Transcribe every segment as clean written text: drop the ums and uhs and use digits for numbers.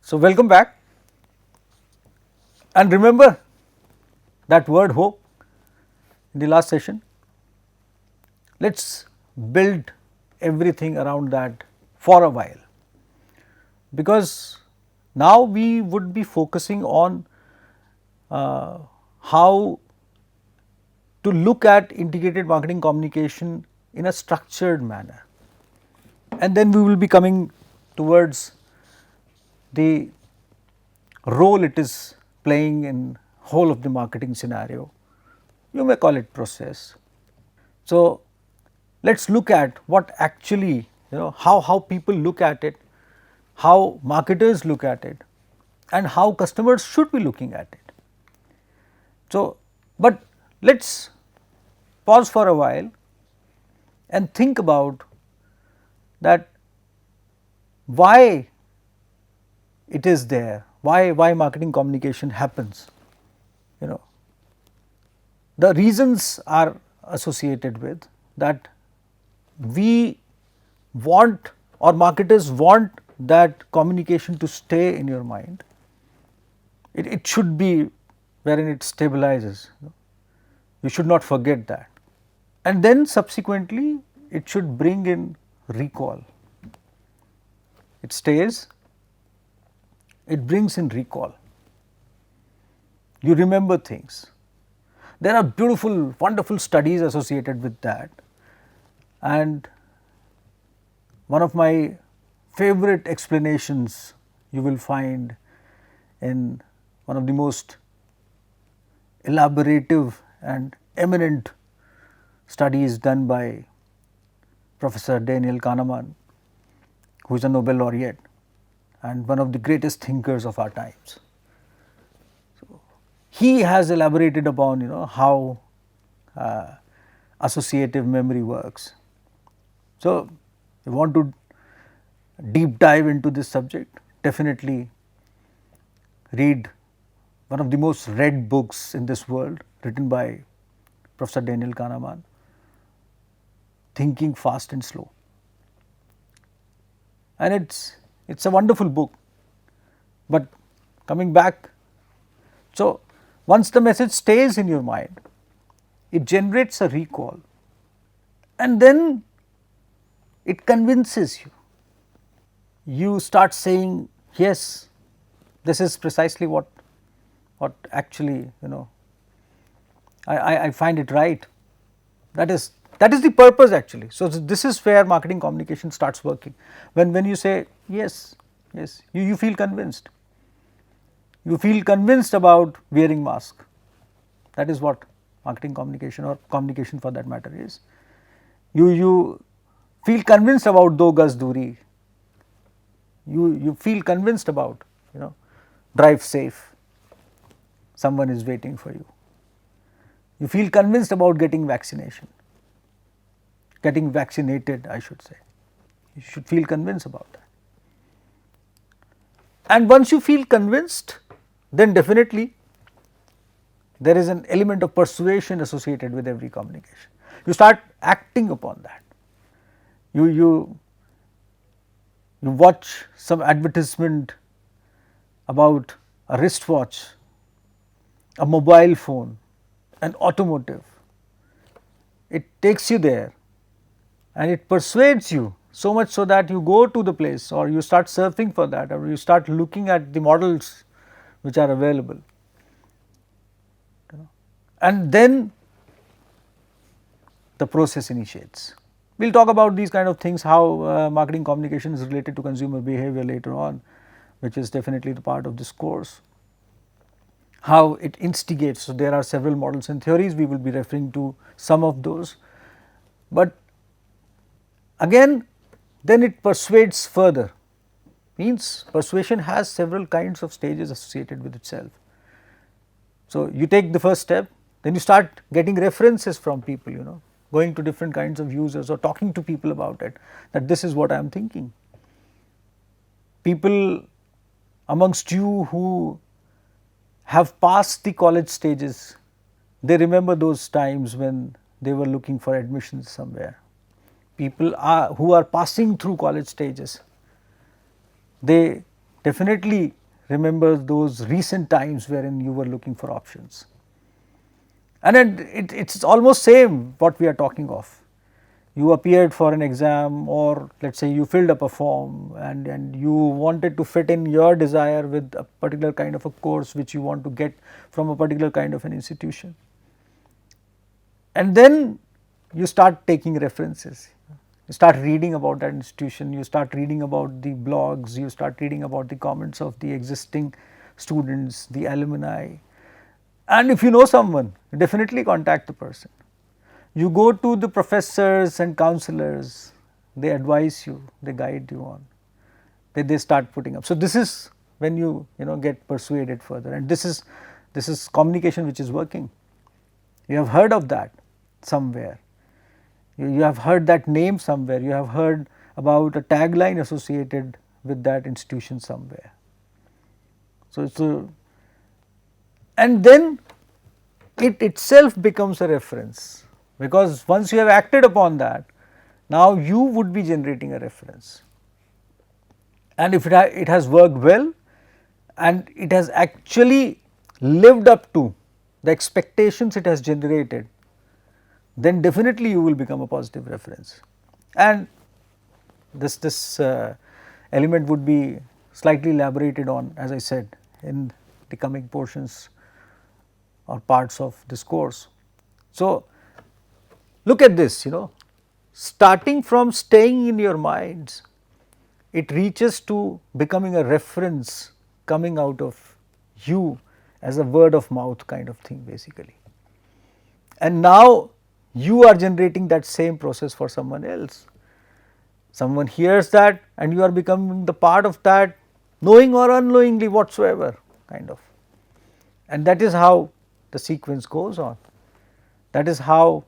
So, welcome back, and remember that word hope in the last session. Let us build everything around that for a while, because now we would be focusing on how to look at integrated marketing communication in a structured manner, and then we will be coming towards the role it is playing in whole of the marketing scenario. You may call it process. So, let us look at what actually, how people look at it, how marketers look at it, and how customers should be looking at it. So, but let us pause for a while and think about that why it is there, why marketing communication happens. The reasons are associated with that we want, or marketers want, that communication to stay in your mind. It should be wherein it stabilizes. You should not forget that, and then subsequently it should bring in recall. It stays, it brings in recall. You remember things. There are beautiful, wonderful studies associated with that, and one of my favorite explanations you will find in one of the most elaborative and eminent studies done by Professor Daniel Kahneman, who is a Nobel laureate and one of the greatest thinkers of our times. So, he has elaborated upon how associative memory works. So, if you want to deep dive into this subject, definitely read one of the most read books in this world, written by Professor Daniel Kahneman, Thinking Fast and Slow. And it's a wonderful book. But coming back, so once the message stays in your mind, it generates a recall, and then it convinces you. You start saying, yes, this is precisely what actually I find it right. That is the purpose actually. So, this is where marketing communication starts working. When you say yes, you feel convinced. You feel convinced about wearing mask. That is what marketing communication, or communication for that matter, is. You feel convinced about do gaz duri. You feel convinced about drive safe. Someone is waiting for you. You feel convinced about getting vaccination. Getting vaccinated, I should say. You should feel convinced about that. And once you feel convinced, then definitely there is an element of persuasion associated with every communication. You start acting upon that. You watch some advertisement about a wristwatch, a mobile phone, an automotive. It takes you there and it persuades you so much so that you go to the place, or you start surfing for that, or you start looking at the models which are available. And then the process initiates. We will talk about these kind of things, how marketing communication is related to consumer behavior later on, which is definitely the part of this course. How it instigates. So, there are several models and theories, we will be referring to some of those, but again then it persuades further, means persuasion has several kinds of stages associated with itself. So, you take the first step, then you start getting references from people, going to different kinds of users or talking to people about it, that this is what I am thinking. People amongst you who have passed the college stages, they remember those times when they were looking for admissions somewhere. People who are passing through college stages, they definitely remembers those recent times wherein you were looking for options. And then it's almost same what we are talking of. You appeared for an exam, or let us say you filled up a form, and you wanted to fit in your desire with a particular kind of a course which you want to get from a particular kind of an institution. And then you start taking references, you start reading about that institution, you start reading about the blogs, you start reading about the comments of the existing students, the alumni, and if you know someone, definitely contact the person. You go to the professors and counselors, they advise you, they guide you on, they start putting up. So, this is when you get persuaded further, and this is communication which is working. You have heard of that somewhere, you have heard that name somewhere, you have heard about a tagline associated with that institution somewhere. So, and then it itself becomes a reference, because once you have acted upon that, now you would be generating a reference, and if it has worked well and it has actually lived up to the expectations it has generated, then definitely you will become a positive reference. And this element would be slightly elaborated on, as I said, in the coming portions or parts of this course. So, look at this, starting from staying in your minds, it reaches to becoming a reference coming out of you as a word of mouth kind of thing basically. And now you are generating that same process for someone else. Someone hears that and you are becoming the part of that, knowing or unknowingly whatsoever kind of. And that is how the sequence goes on. That is how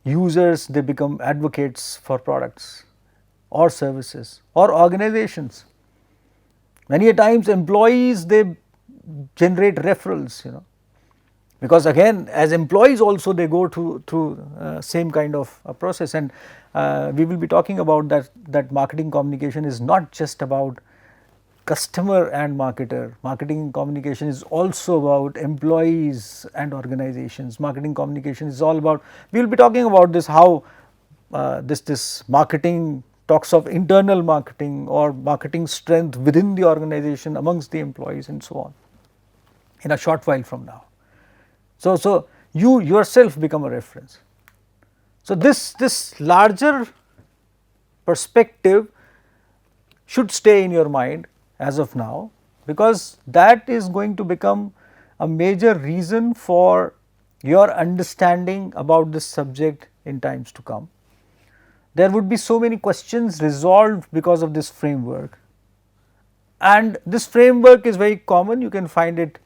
users, they become advocates for products or services or organizations. Many a times employees, they generate referrals, because again as employees also they go through same kind of a process, and we will be talking about that marketing communication is not just about customer and marketer. Marketing communication is also about employees and organizations. Marketing communication is all about, we will be talking about this, how this marketing talks of internal marketing or marketing strength within the organization amongst the employees and so on in a short while from now. So you yourself become a reference. So this larger perspective should stay in your mind as of now, because that is going to become a major reason for your understanding about this subject in times to come. There would be so many questions resolved because of this framework, and this framework is very common. You can find it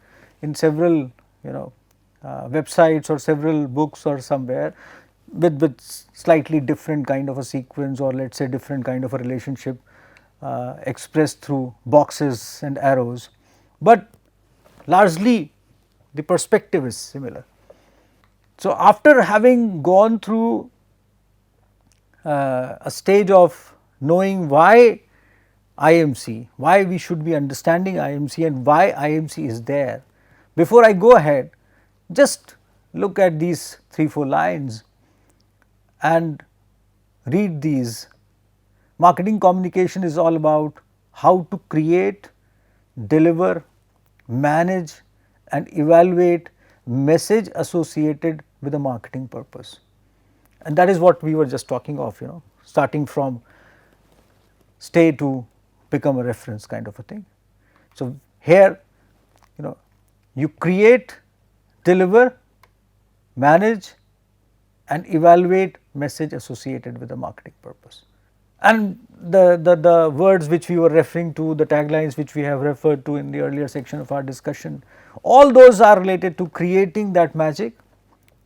in several websites or several books or somewhere with slightly different kind of a sequence, or let us say different kind of a relationship expressed through boxes and arrows, but largely the perspective is similar. So, after having gone through a stage of knowing why IMC, why we should be understanding IMC and why IMC is there, before I go ahead, just look at these 3-4 lines and read these. Marketing communication is all about how to create, deliver, manage and evaluate message associated with a marketing purpose. And that is what we were just talking of, starting from stay to become a reference kind of a thing. So, here you create, deliver, manage and evaluate message associated with a marketing purpose. And the words which we were referring to, the taglines which we have referred to in the earlier section of our discussion, all those are related to creating that magic,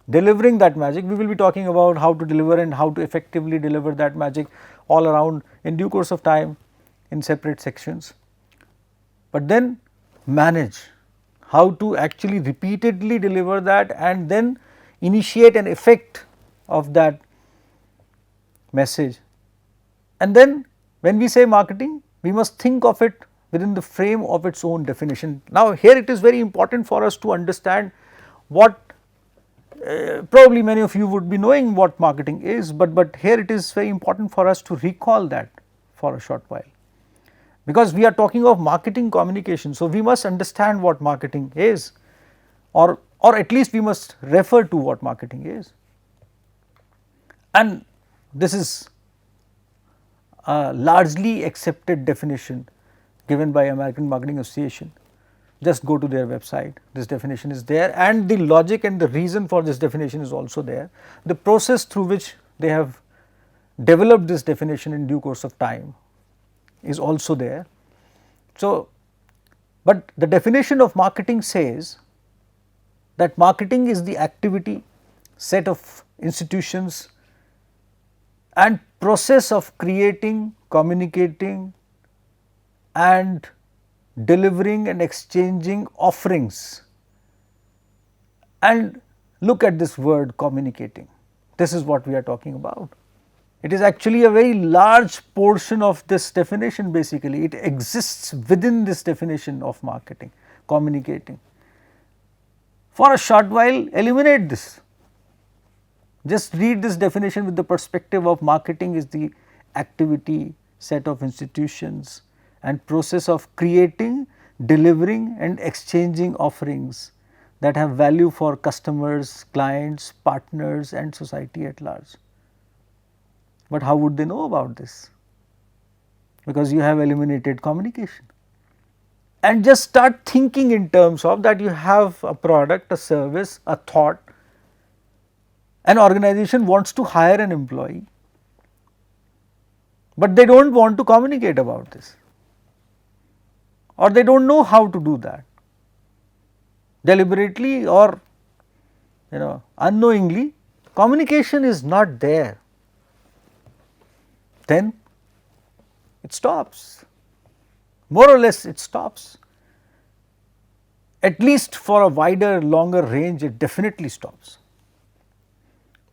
delivering that magic. We will be talking about how to deliver and how to effectively deliver that magic all around in due course of time in separate sections. But then manage, how to actually repeatedly deliver that and then initiate an effect of that message. And then when we say marketing, we must think of it within the frame of its own definition. Now, here it is very important for us to understand what probably many of you would be knowing what marketing is, but here it is very important for us to recall that for a short while, because we are talking of marketing communication. So, we must understand what marketing is, or at least we must refer to what marketing is, and this is a largely accepted definition given by American Marketing Association. Just go to their website, this definition is there, and the logic and the reason for this definition is also there. The process through which they have developed this definition in due course of time is also there. So, but the definition of marketing says that marketing is the activity, set of institutions and process of creating, communicating and delivering and exchanging offerings. And look at this word communicating, this is what we are talking about. It is actually a very large portion of this definition. Basically, it exists within this definition of marketing, communicating. For a short while, eliminate this. Just read this definition with the perspective of marketing is the activity, set of institutions and process of creating, delivering and exchanging offerings that have value for customers, clients, partners and society at large. But how would they know about this? Because you have eliminated communication. And just start thinking in terms of that you have a product, a service, a thought. An organization wants to hire an employee, but they do not want to communicate about this, or they do not know how to do that deliberately or unknowingly. Communication is not there, then it stops, more or less it stops. At least for a wider, longer range, it definitely stops.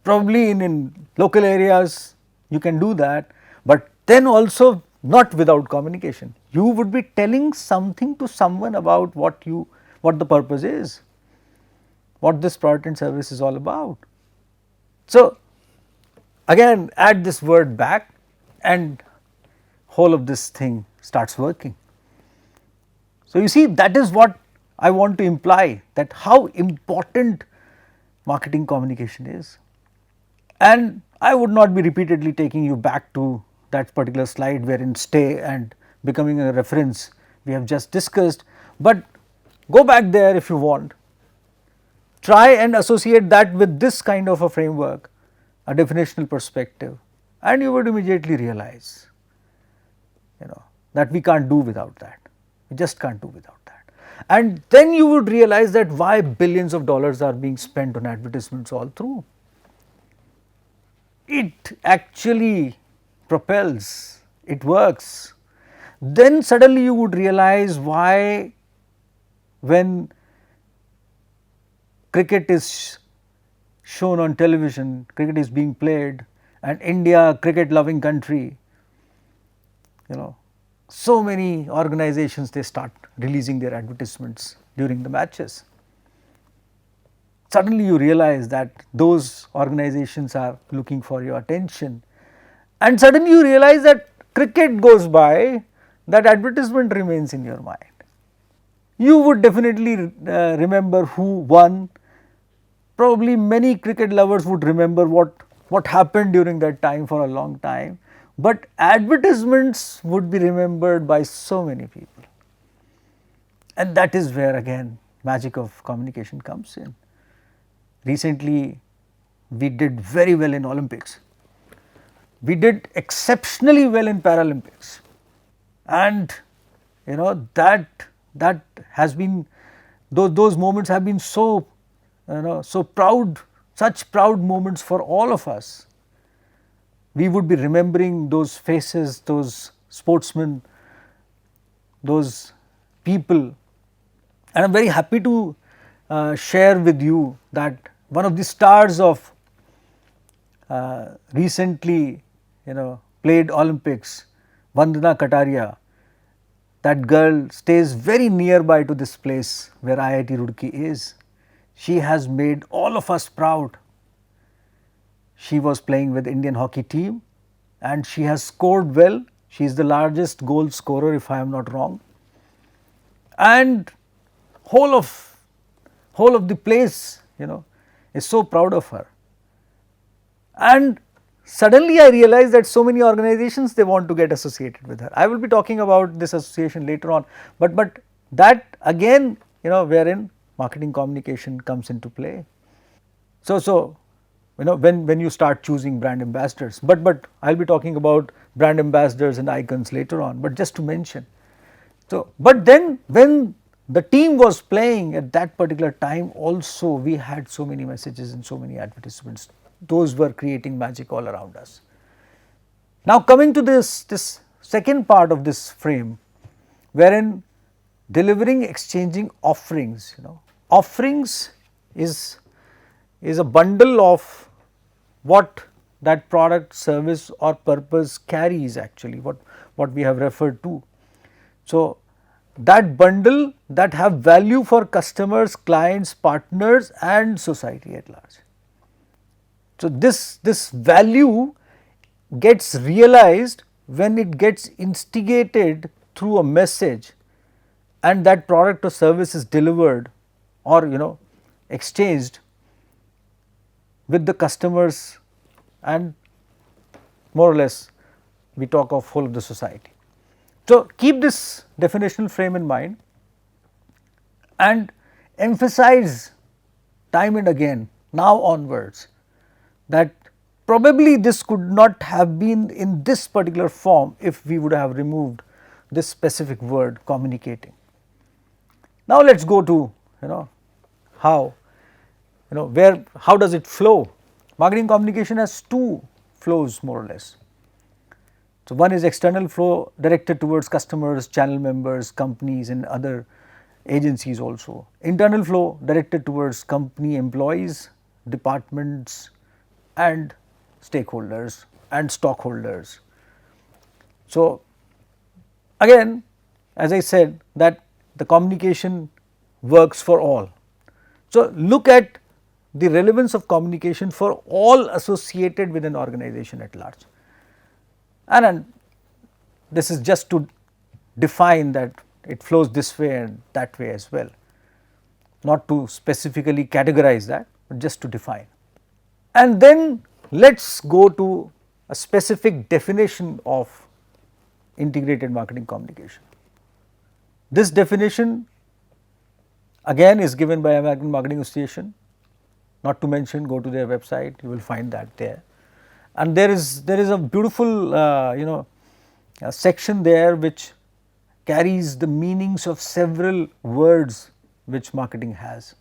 Probably in local areas you can do that, but then also not without communication. You would be telling something to someone about what the purpose is, what this product and service is all about. So, again add this word back and whole of this thing starts working. So, you see, that is what I want to imply, that how important marketing communication is. And I would not be repeatedly taking you back to that particular slide wherein stay and becoming a reference we have just discussed, but go back there if you want. Try and associate that with this kind of a framework, a definitional perspective, and you would immediately realize that we can't do without that, we just can't do without that. And then you would realize that why billions of dollars are being spent on advertisements all through. It actually propels, it works. Then suddenly you would realize why when cricket is shown on television, cricket is being played, and India, cricket loving country, so many organizations, they start releasing their advertisements during the matches. Suddenly you realize that those organizations are looking for your attention, and suddenly you realize that cricket goes by, that advertisement remains in your mind. You would definitely remember who won. Probably many cricket lovers would remember what happened during that time for a long time, but advertisements would be remembered by so many people, and that is where again magic of communication comes in. Recently we did very well in Olympics, we did exceptionally well in Paralympics, and that has been, those moments have been so so proud, such proud moments for all of us. We would be remembering those faces, those sportsmen, those people, and I am very happy to share with you that one of the stars of recently played Olympics, Vandana Kataria, that girl stays very nearby to this place where IIT Roorkee is. She has made all of us proud. She was playing with Indian hockey team and she has scored well. She is the largest goal scorer, if I am not wrong. And whole of the place, is so proud of her. And suddenly I realized that so many organizations, they want to get associated with her. I will be talking about this association later on, but that again, wherein marketing communication comes into play. So when you start choosing brand ambassadors, but I will be talking about brand ambassadors and icons later on, but just to mention. So, but then when the team was playing at that particular time, also we had so many messages and so many advertisements. Those were creating magic all around us. Now coming to this second part of this frame, wherein delivering, exchanging offerings. Offerings is a bundle of what that product, service or purpose carries, actually what we have referred to. So, that bundle that have value for customers, clients, partners and society at large. So, this value gets realized when it gets instigated through a message and that product or service is delivered or exchanged with the customers, and more or less we talk of whole of the society. So, keep this definitional frame in mind and emphasize time and again now onwards that probably this could not have been in this particular form if we would have removed this specific word communicating. Now, let us go to how how does it flow. Marketing communication has two flows more or less. So, one is external flow directed towards customers, channel members, companies and other agencies also. Internal flow directed towards company employees, departments and stakeholders and stockholders. So, again as I said that the communication works for all. So, look at the relevance of communication for all associated with an organization at large. And this is just to define that it flows this way and that way as well, not to specifically categorize that, but just to define. And then let us go to a specific definition of integrated marketing communication. This definition again is given by American Marketing Association, not to mention go to their website, you will find that there. And there is a beautiful a section there which carries the meanings of several words which marketing has.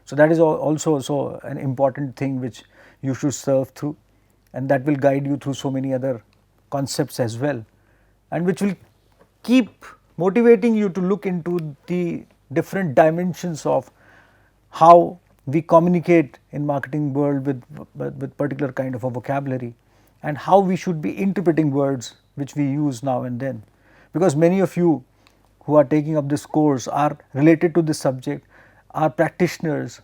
So, that is also an important thing which you should serve through, and that will guide you through so many other concepts as well, and which will keep motivating you to look into the different dimensions of how we communicate in marketing world with particular kind of a vocabulary, and how we should be interpreting words which we use now and then, because many of you who are taking up this course are related to this subject, are practitioners,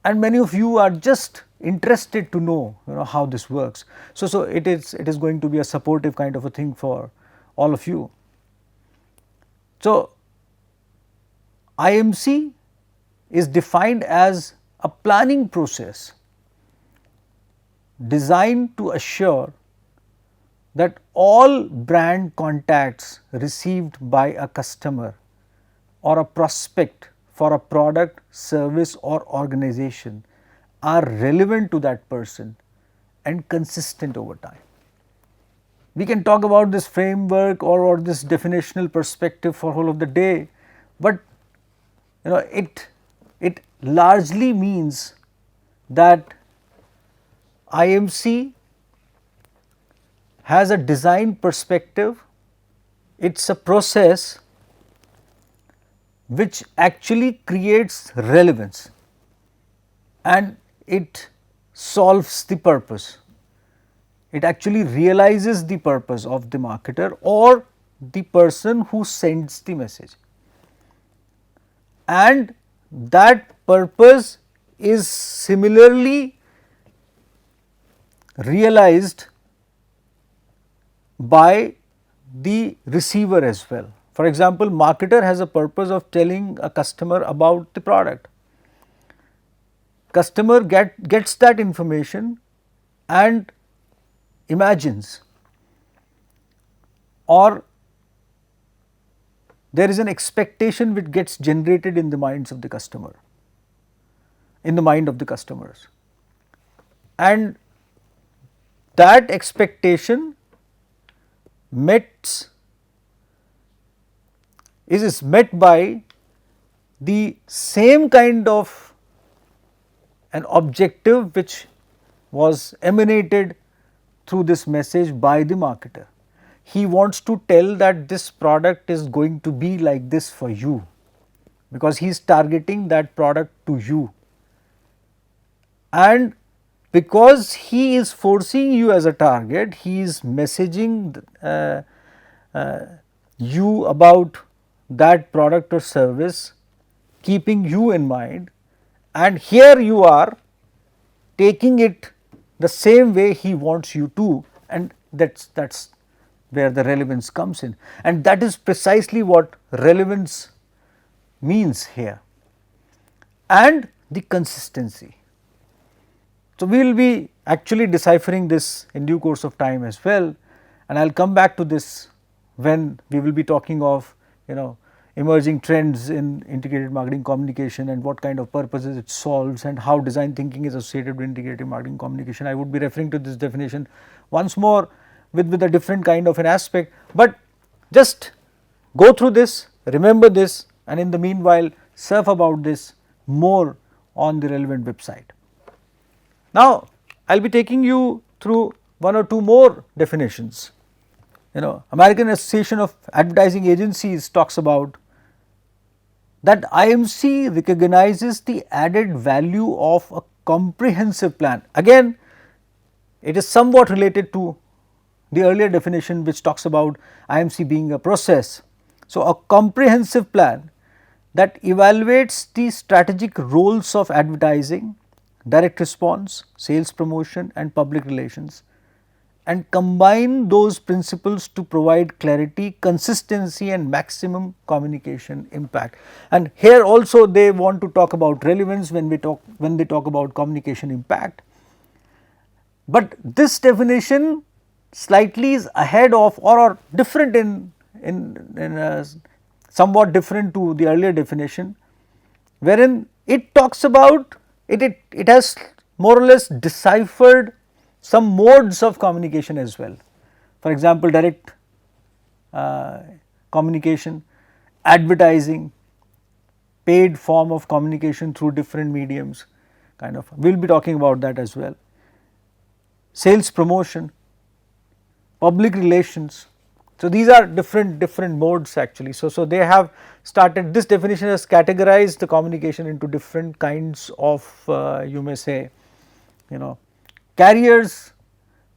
and many of you are just interested to know how this works. So it is going to be a supportive kind of a thing for all of you. So, IMC is defined as a planning process designed to assure that all brand contacts received by a customer or a prospect for a product, service or organization are relevant to that person and consistent over time. We can talk about this framework or this definitional perspective for whole of the day, but it largely means that IMC has a design perspective. It is a process which actually creates relevance and it solves the purpose. It actually realizes the purpose of the marketer, or the person who sends the message, and that purpose is similarly realized by the receiver as well. For example, marketer has a purpose of telling a customer about the product. Customer gets that information and imagines, or there is an expectation which gets generated in the minds of the customer, in the mind of the customers, and that expectation is met by the same kind of an objective which was emanated through this message by the marketer. He wants to tell that this product is going to be like this for you, because he is targeting that product to you, and because he is forcing you as a target, he is messaging you about that product or service, keeping you in mind, and here you are taking it the same way he wants you to, and that's where the relevance comes in, and that is precisely what relevance means here, and the consistency. So, we will be actually deciphering this in due course of time as well, and I will come back to this when we will be talking of emerging trends in integrated marketing communication and what kind of purposes it solves and how design thinking is associated with integrated marketing communication. I would be referring to this definition once more with a different kind of an aspect, but just go through this, remember this, and in the meanwhile surf about this more on the relevant website. Now, I will be taking you through one or two more definitions. American Association of Advertising Agencies talks about that IMC recognizes the added value of a comprehensive plan. Again, it is somewhat related to the earlier definition which talks about IMC being a process. So, a comprehensive plan that evaluates the strategic roles of advertising, direct response, sales promotion and public relations, and combine those principles to provide clarity, consistency and maximum communication impact. And here also they want to talk about relevance when they talk about communication impact. But this definition slightly is ahead of or different in somewhat different to the earlier definition, wherein it talks about it has more or less deciphered some modes of communication as well. For example, direct communication, advertising, paid form of communication through different mediums, kind of we will be talking about that as well. Sales promotion, public relations. So, these are different modes actually. So, they have started, this definition has categorized the communication into different kinds of you may say carriers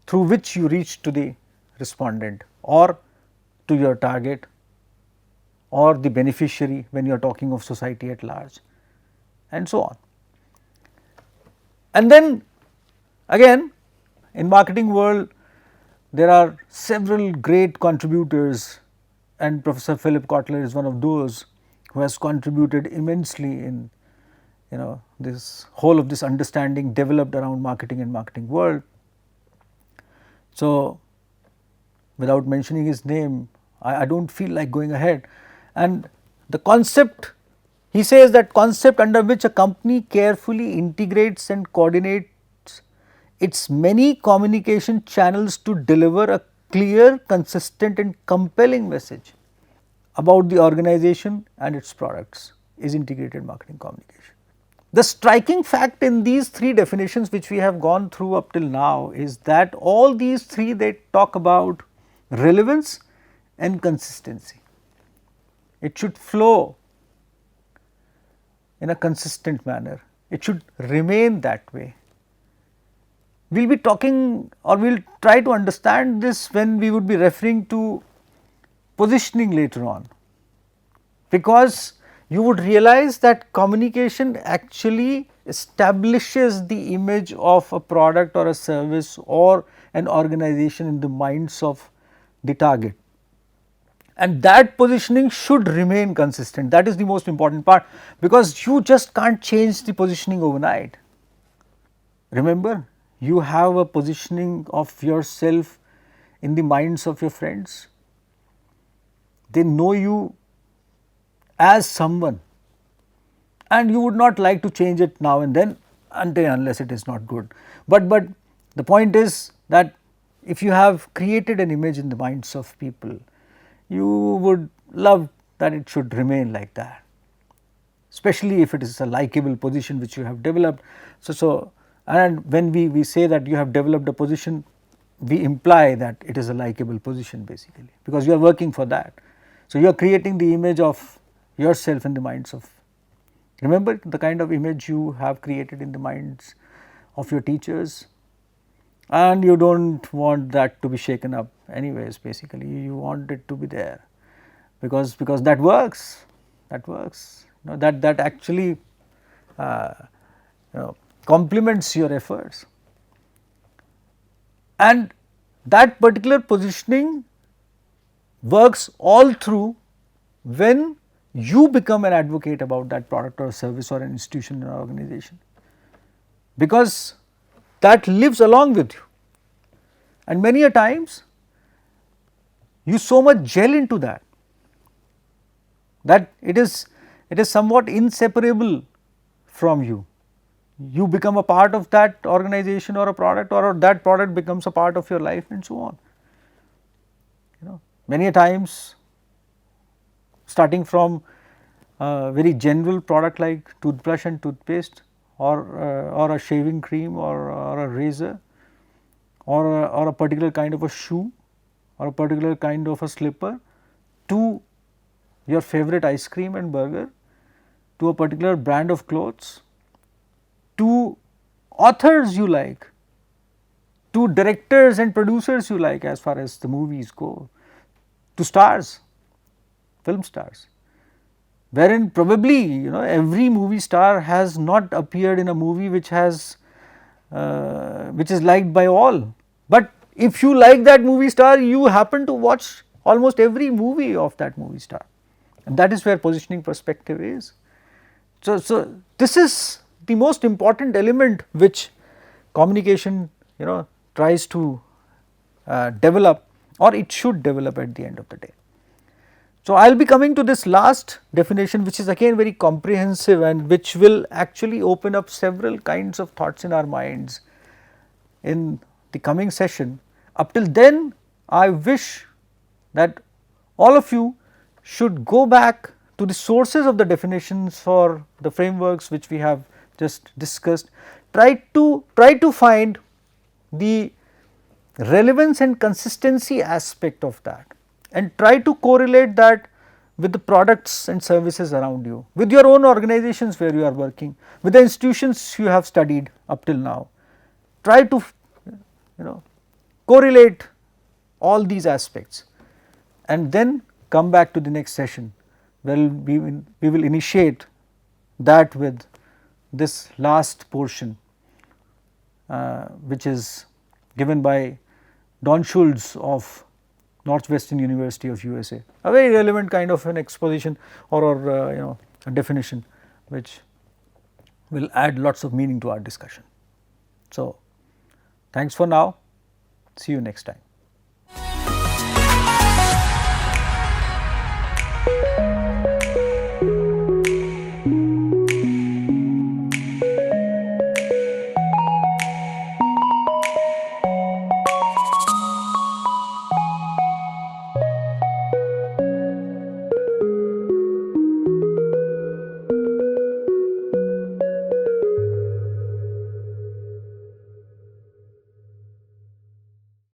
through which you reach to the respondent or to your target or the beneficiary when you are talking of society at large, and so on. And then again, in marketing world there are several great contributors, and Professor Philip Kotler is one of those who has contributed immensely in this whole of this understanding developed around marketing and marketing world. So, without mentioning his name, I do not feel like going ahead, and the concept, he says that concept under which a company carefully integrates and coordinates its many communication channels to deliver a clear, consistent and compelling message about the organization and its products is integrated marketing communication. The striking fact in these three definitions which we have gone through up till now is that all these three, they talk about relevance and consistency. It should flow in a consistent manner, it should remain that way. We will be talking, or we will try to understand this when we would be referring to positioning later on, because you would realize that communication actually establishes the image of a product or a service or an organization in the minds of the target, and that positioning should remain consistent. That is the most important part, because you just can't change the positioning overnight. Remember, you have a positioning of yourself in the minds of your friends. They know you as someone, and you would not like to change it now and then until unless it is not good. But the point is that if you have created an image in the minds of people, you would love that it should remain like that, especially if it is a likable position which you have developed. So and when we say that you have developed a position, we imply that it is a likable position basically, because you are working for that. So you are creating the image of yourself in the minds of, remember the kind of image you have created in the minds of your teachers, and you do not want that to be shaken up anyways. Basically you want it to be there, because that works, that actually complements your efforts, and that particular positioning works all through when you become an advocate about that product or service or an institution or organization, because that lives along with you, and many a times you so much gel into that it is somewhat inseparable from you. You become a part of that organization or a product, or that product becomes a part of your life, and so on. Many a times, starting from a very general product like toothbrush and toothpaste, or a shaving cream, or a razor, or a particular kind of a shoe, or a particular kind of a slipper, to your favorite ice cream and burger, to a particular brand of clothes, to authors you like, to directors and producers you like as far as the movies go, to stars, film stars, wherein probably every movie star has not appeared in a movie which has which is liked by all, but if you like that movie star, you happen to watch almost every movie of that movie star, and that is where positioning perspective is. So this is the most important element which communication tries to develop, or it should develop at the end of the day. So I will be coming to this last definition, which is again very comprehensive and which will actually open up several kinds of thoughts in our minds in the coming session. Up till then, I wish that all of you should go back to the sources of the definitions or the frameworks which we have just discussed. Try to find the relevance and consistency aspect of that, and try to correlate that with the products and services around you, with your own organizations where you are working, with the institutions you have studied up till now. Try to correlate all these aspects, and then come back to the next session where we will initiate that with this last portion, which is given by Don Schultz of Northwestern University of USA, a very relevant kind of an exposition or a definition which will add lots of meaning to our discussion. So, thanks for now, see you next time.